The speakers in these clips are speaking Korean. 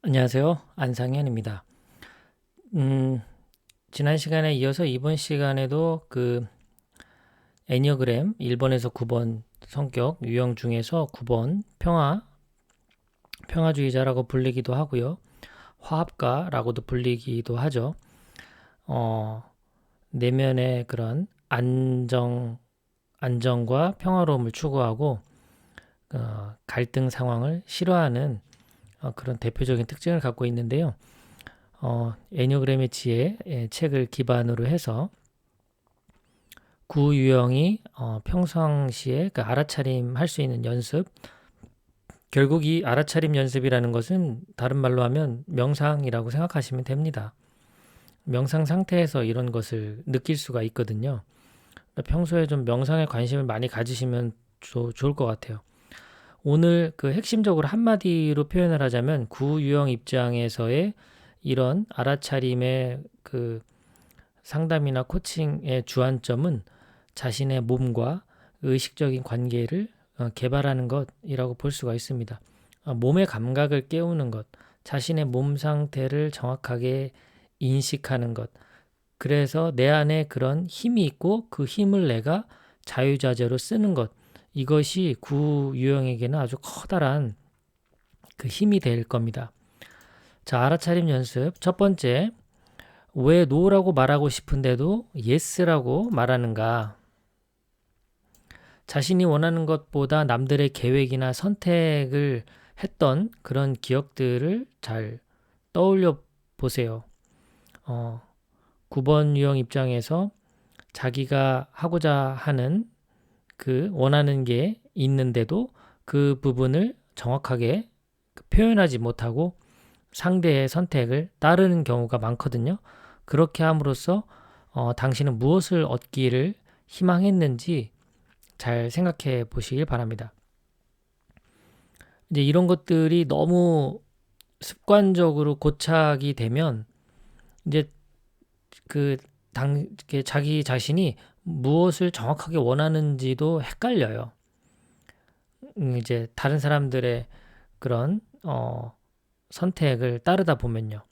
안녕하세요. 안상현입니다. 음, 지난 시간에 이어서 이번 시간에도 애니어그램 1번에서 9번 성격 유형 중에서 9번 평화주의자라고 불리기도 하고요. 화합가라고도 불리기도 하죠. 어, 내면의 그런 안정과 평화로움을 추구하고 갈등 상황을 싫어하는 그런 대표적인 특징을 갖고 있는데요. 애니어그램의 지혜 책을 기반으로 해서 구유형이 평상시에 그 알아차림 할 수 있는 연습, 결국 이 알아차림 연습이라는 것은 다른 말로 하면 명상이라고 생각하시면 됩니다. 명상 상태에서 이런 것을 느낄 수가 있거든요. 평소에 좀 명상에 관심을 많이 가지시면 좋을 것 같아요. 오늘 그 핵심적으로 한마디로 표현을 하자면 구유형 입장에서의 이런 알아차림의 그 상담이나 코칭의 주안점은 자신의 몸과 의식적인 관계를 개발하는 것이라고 볼 수가 있습니다. 몸의 감각을 깨우는 것, 자신의 몸 상태를 정확하게 인식하는 것, 그래서 내 안에 그런 힘이 있고 그 힘을 내가 자유자재로 쓰는 것, 이것이 구유형에게는 아주 커다란 그 힘이 될 겁니다. 자, 알아차림 연습. 첫 번째, 왜 노라고 말하고 싶은데도 예스라고 말하는가? 자신이 원하는 것보다 남들의 계획이나 선택을 했던 그런 기억들을 잘 떠올려 보세요. 9번 유형 입장에서 자기가 하고자 하는 그 원하는 게 있는데도 그 부분을 정확하게 표현하지 못하고 상대의 선택을 따르는 경우가 많거든요. 그렇게 함으로써 당신은 무엇을 얻기를 희망했는지 잘 생각해 보시길 바랍니다. 이제 이런 것들이 너무 습관적으로 고착이 되면 이제 자기 자신이 무엇을 정확하게 원하는지도 헷갈려요. 이제 다른 사람들의 그런 선택을 따르다 보면요.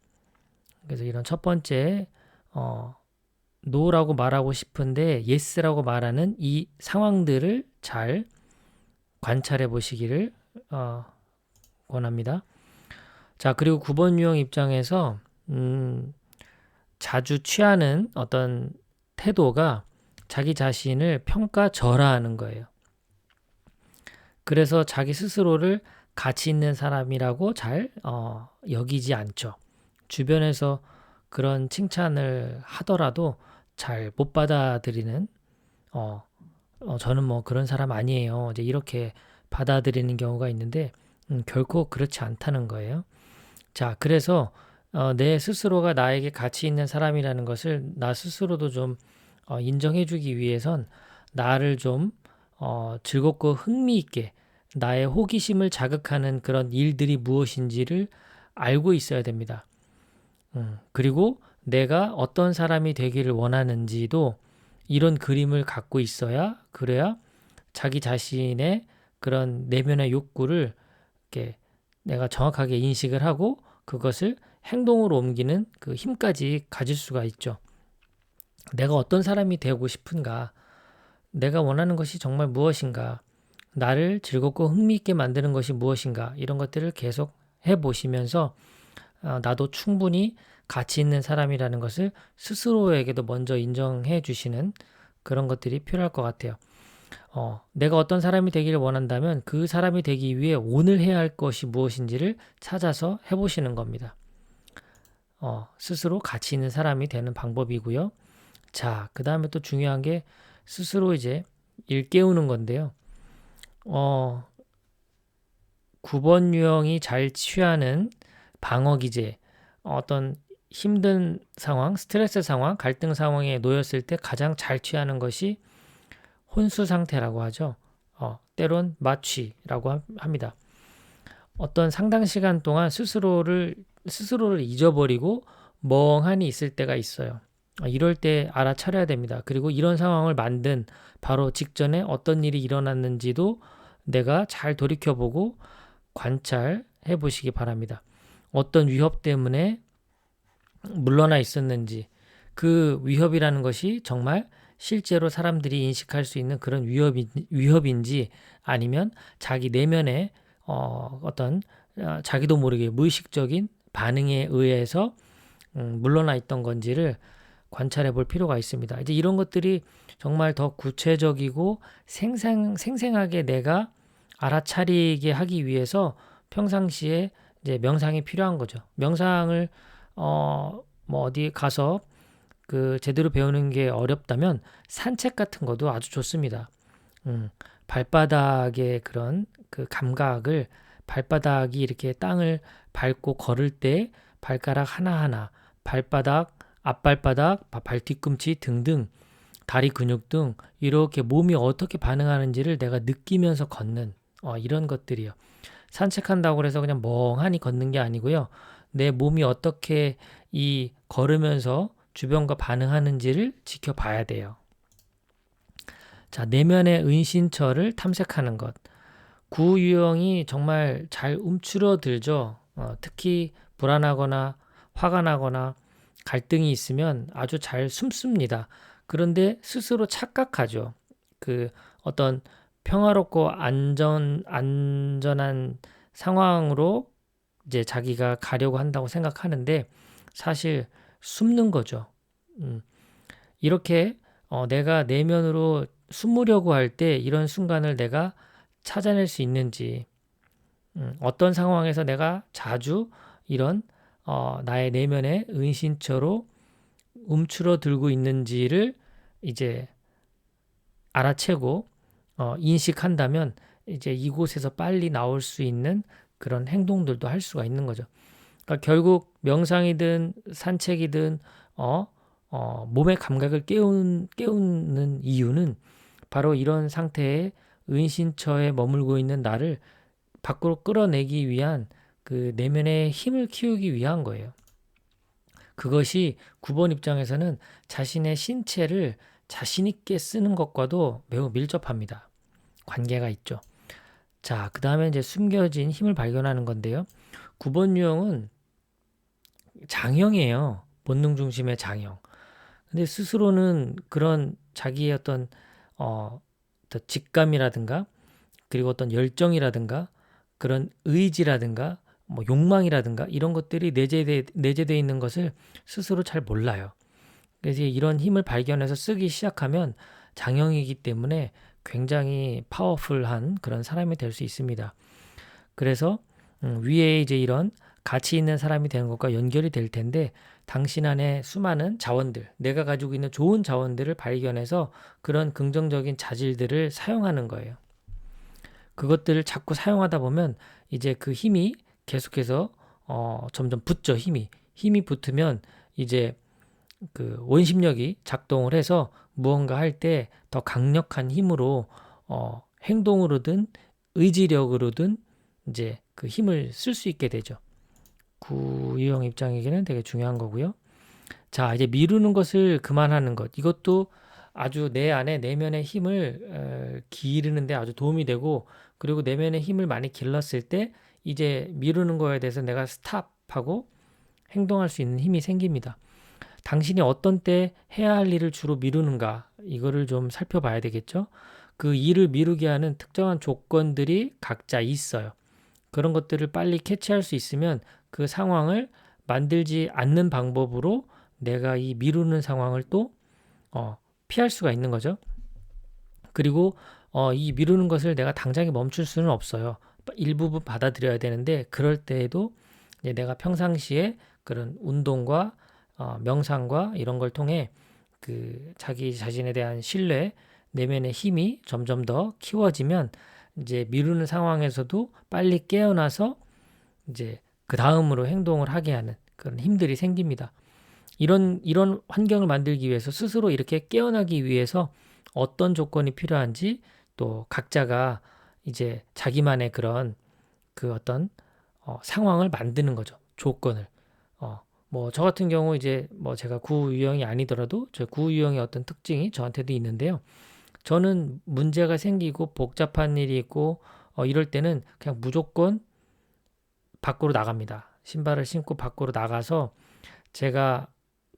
그래서 이런 첫 번째 노라고 말하고 싶은데 예스라고 말하는 이 상황들을 잘 관찰해 보시기를 권합니다. 자, 그리고 9번 유형 입장에서 자주 취하는 어떤 태도가 자기 자신을 평가절하하는 거예요. 그래서 자기 스스로를 가치 있는 사람이라고 잘 여기지 않죠. 주변에서 그런 칭찬을 하더라도 잘 못 받아들이는 저는 뭐 그런 사람 아니에요. 이제 이렇게 받아들이는 경우가 있는데 결코 그렇지 않다는 거예요. 자, 그래서 내 스스로가 나에게 가치 있는 사람이라는 것을 나 스스로도 좀 인정해주기 위해선 나를 좀 즐겁고 흥미있게 나의 호기심을 자극하는 그런 일들이 무엇인지를 알고 있어야 됩니다. 그리고 내가 어떤 사람이 되기를 원하는지도 이런 그림을 갖고 있어야 그래야 자기 자신의 그런 내면의 욕구를 이렇게 내가 정확하게 인식을 하고 그것을 행동으로 옮기는 그 힘까지 가질 수가 있죠. 내가 어떤 사람이 되고 싶은가? 내가 원하는 것이 정말 무엇인가? 나를 즐겁고 흥미있게 만드는 것이 무엇인가? 이런 것들을 계속 해보시면서 나도 충분히 가치 있는 사람이라는 것을 스스로에게도 먼저 인정해 주시는 그런 것들이 필요할 것 같아요. 내가 어떤 사람이 되기를 원한다면 그 사람이 되기 위해 오늘 해야 할 것이 무엇인지를 찾아서 해보시는 겁니다. 스스로 가치 있는 사람이 되는 방법이고요. 자, 그 다음에 또 중요한 게 스스로 이제 일깨우는 건데요. 9번 유형이 잘 취하는 방어 기제, 어떤 힘든 상황, 스트레스 상황, 갈등 상황에 놓였을 때 가장 잘 취하는 것이 혼수 상태라고 하죠. 때론 마취라고 합니다. 어떤 상당 시간 동안 스스로를 잊어버리고 멍하니 있을 때가 있어요. 이럴 때 알아차려야 됩니다. 그리고 이런 상황을 만든 바로 직전에 어떤 일이 일어났는지도 내가 잘 돌이켜보고 관찰해 보시기 바랍니다. 어떤 위협 때문에 물러나 있었는지, 그 위협이라는 것이 정말 실제로 사람들이 인식할 수 있는 그런 위협인지 아니면 자기 내면의 어떤 자기도 모르게 무의식적인 반응에 의해서 물러나 있던 건지를 관찰해 볼 필요가 있습니다. 이제 이런 것들이 정말 더 구체적이고 생생하게 내가 알아차리게 하기 위해서 평상시에 이제 명상이 필요한 거죠. 명상을 뭐 어디 가서 그 제대로 배우는 게 어렵다면 산책 같은 것도 아주 좋습니다. 발바닥의 그런 그 감각을, 발바닥이 이렇게 땅을 밟고 걸을 때 발가락 하나하나, 발바닥, 앞발바닥, 발 뒤꿈치 등등, 다리 근육 등 이렇게 몸이 어떻게 반응하는지를 내가 느끼면서 걷는 이런 것들이요. 산책한다고 해서 그냥 멍하니 걷는 게 아니고요. 내 몸이 어떻게 이 걸으면서 주변과 반응하는지를 지켜봐야 돼요. 자, 내면의 은신처를 탐색하는 것. 구유형이 정말 잘 움츠러들죠. 특히 불안하거나 화가 나거나 갈등이 있으면 아주 잘 숨습니다. 그런데 스스로 착각하죠. 그 어떤 평화롭고 안전한 상황으로 이제 자기가 가려고 한다고 생각하는데 사실 숨는 거죠. 이렇게 내가 내면으로 숨으려고 할 때 이런 순간을 내가 찾아낼 수 있는지, 어떤 상황에서 내가 자주 이런 나의 내면의 은신처로 움츠러들고 있는지를 이제 알아채고 인식한다면 이제 이곳에서 빨리 나올 수 있는 그런 행동들도 할 수가 있는 거죠. 그러니까 결국 명상이든 산책이든 몸의 감각을 깨우는 이유는 바로 이런 상태의 은신처에 머물고 있는 나를 밖으로 끌어내기 위한 그 내면의 힘을 키우기 위한 거예요. 그것이 9번 입장에서는 자신의 신체를 자신 있게 쓰는 것과도 매우 밀접합니다. 관계가 있죠. 자, 그 다음에 이제 숨겨진 힘을 발견하는 건데요. 9번 유형은 장형이에요. 본능 중심의 장형. 근데 스스로는 그런 자기의 어떤 직감이라든가 그리고 어떤 열정이라든가 그런 의지라든가 뭐 욕망이라든가 이런 것들이 내재되어 있는 것을 스스로 잘 몰라요. 그래서 이런 힘을 발견해서 쓰기 시작하면 장형이기 때문에 굉장히 파워풀한 그런 사람이 될 수 있습니다. 그래서 위에 이제 이런 가치 있는 사람이 되는 것과 연결이 될 텐데 당신 안에 수많은 자원들, 내가 가지고 있는 좋은 자원들을 발견해서 그런 긍정적인 자질들을 사용하는 거예요. 그것들을 자꾸 사용하다 보면 이제 그 힘이 계속해서 점점 붙죠. 힘이 붙으면 이제 그 원심력이 작동을 해서 무언가 할 때 더 강력한 힘으로 행동으로든 의지력으로든 이제 그 힘을 쓸 수 있게 되죠. 구유형 입장에게는 되게 중요한 거고요. 자, 이제 미루는 것을 그만하는 것. 이것도 아주 내 안에 내면의 힘을 기르는데 아주 도움이 되고 그리고 내면의 힘을 많이 길렀을 때 이제 미루는 거에 대해서 내가 스탑하고 행동할 수 있는 힘이 생깁니다. 당신이 어떤 때 해야 할 일을 주로 미루는가 이거를 좀 살펴봐야 되겠죠. 그 일을 미루게 하는 특정한 조건들이 각자 있어요. 그런 것들을 빨리 캐치할 수 있으면 그 상황을 만들지 않는 방법으로 내가 이 미루는 상황을 또 피할 수가 있는 거죠. 그리고 이 미루는 것을 내가 당장에 멈출 수는 없어요. 일부분 받아들여야 되는데 그럴 때에도 이제 내가 평상시에 그런 운동과 명상과 이런 걸 통해 그 자기 자신에 대한 신뢰, 내면의 힘이 점점 더 키워지면 이제 미루는 상황에서도 빨리 깨어나서 이제 그 다음으로 행동을 하게 하는 그런 힘들이 생깁니다. 이런 환경을 만들기 위해서 스스로 이렇게 깨어나기 위해서 어떤 조건이 필요한지 또 각자가 이제 자기만의 그런 그 어떤 상황을 만드는 거죠. 조건을. 뭐 저 같은 경우 이제 뭐 제가 구유형이 아니더라도 저 구유형의 어떤 특징이 저한테도 있는데요. 저는 문제가 생기고 복잡한 일이 있고 이럴 때는 그냥 무조건 밖으로 나갑니다. 신발을 신고 밖으로 나가서 제가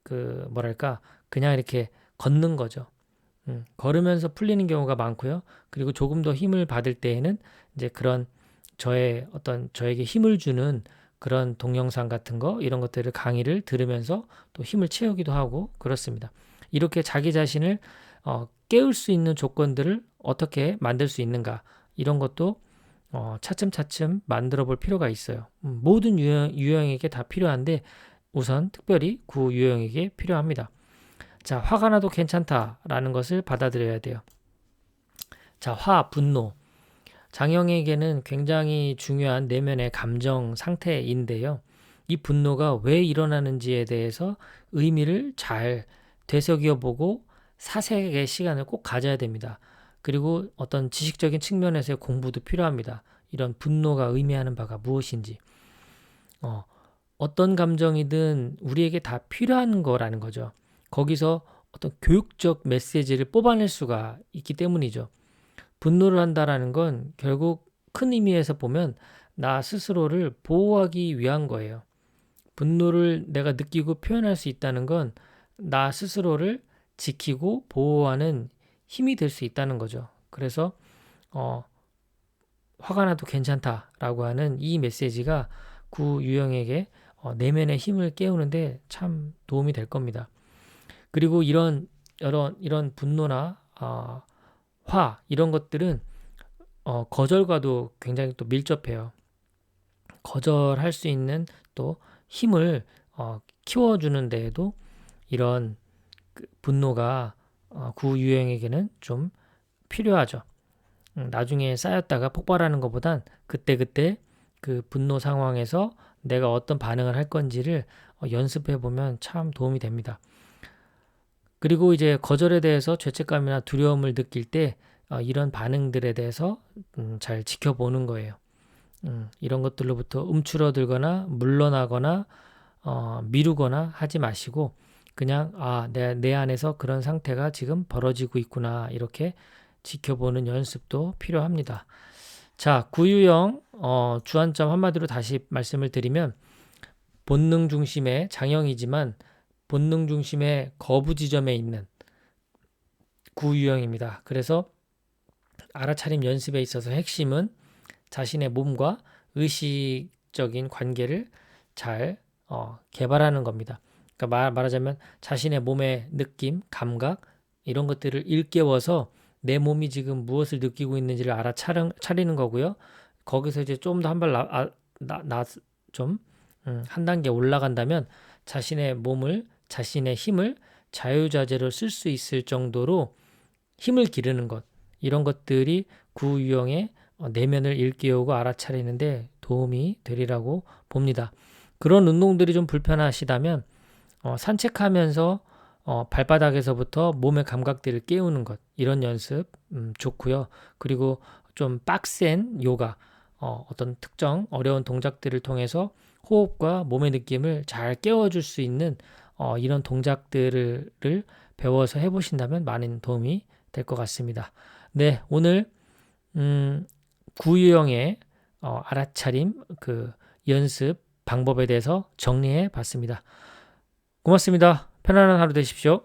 그냥 이렇게 걷는 거죠. 걸으면서 풀리는 경우가 많고요. 그리고 조금 더 힘을 받을 때에는 이제 그런 저에게 힘을 주는 그런 동영상 같은 거, 이런 것들을 강의를 들으면서 또 힘을 채우기도 하고 그렇습니다. 이렇게 자기 자신을 깨울 수 있는 조건들을 어떻게 만들 수 있는가, 이런 것도 차츰차츰 만들어 볼 필요가 있어요. 모든 유형에게 다 필요한데 우선 특별히 구유형에게 필요합니다. 자, 화가 나도 괜찮다라는 것을 받아들여야 돼요. 자, 분노. 장형에게는 굉장히 중요한 내면의 감정 상태인데요. 이 분노가 왜 일어나는지에 대해서 의미를 잘 되새겨 보고 사색의 시간을 꼭 가져야 됩니다. 그리고 어떤 지식적인 측면에서의 공부도 필요합니다. 이런 분노가 의미하는 바가 무엇인지. 어떤 감정이든 우리에게 다 필요한 거라는 거죠. 거기서 어떤 교육적 메시지를 뽑아낼 수가 있기 때문이죠. 분노를 한다라는 건 결국 큰 의미에서 보면 나 스스로를 보호하기 위한 거예요. 분노를 내가 느끼고 표현할 수 있다는 건 나 스스로를 지키고 보호하는 힘이 될 수 있다는 거죠. 그래서 화가 나도 괜찮다라고 하는 이 메시지가 구유형에게 내면의 힘을 깨우는데 참 도움이 될 겁니다. 그리고 이런 분노나 화 이런 것들은 거절과도 굉장히 또 밀접해요. 거절할 수 있는 또 힘을 키워주는 데에도 이런 분노가 구유형에게는 좀 필요하죠. 나중에 쌓였다가 폭발하는 것보단 그때그때 그 분노 상황에서 내가 어떤 반응을 할 건지를 연습해 보면 참 도움이 됩니다. 그리고 이제 거절에 대해서 죄책감이나 두려움을 느낄 때 이런 반응들에 대해서 잘 지켜보는 거예요. 이런 것들로부터 움츠러들거나 물러나거나 미루거나 하지 마시고 그냥 내 안에서 그런 상태가 지금 벌어지고 있구나, 이렇게 지켜보는 연습도 필요합니다. 자, 구유형 주안점 한마디로 다시 말씀을 드리면 본능 중심의 장형이지만 본능 중심의 거부 지점에 있는 구유형입니다. 그래서 알아차림 연습에 있어서 핵심은 자신의 몸과 의식적인 관계를 잘 개발하는 겁니다. 그러니까 말하자면 자신의 몸의 느낌, 감각 이런 것들을 일깨워서 내 몸이 지금 무엇을 느끼고 있는지를 알아차리는 거고요. 거기서 이제 좀 더 한 단계 올라간다면 자신의 몸을, 자신의 힘을 자유자재로 쓸 수 있을 정도로 힘을 기르는 것, 이런 것들이 구유형의 내면을 일깨우고 알아차리는데 도움이 되리라고 봅니다. 그런 운동들이 좀 불편하시다면 산책하면서 발바닥에서부터 몸의 감각들을 깨우는 것, 이런 연습 좋고요. 그리고 좀 빡센 요가, 어떤 특정 어려운 동작들을 통해서 호흡과 몸의 느낌을 잘 깨워줄 수 있는 이런 동작들을 배워서 해보신다면 많은 도움이 될 것 같습니다. 네, 오늘 구유형의 알아차림 연습 방법에 대해서 정리해 봤습니다. 고맙습니다. 편안한 하루 되십시오.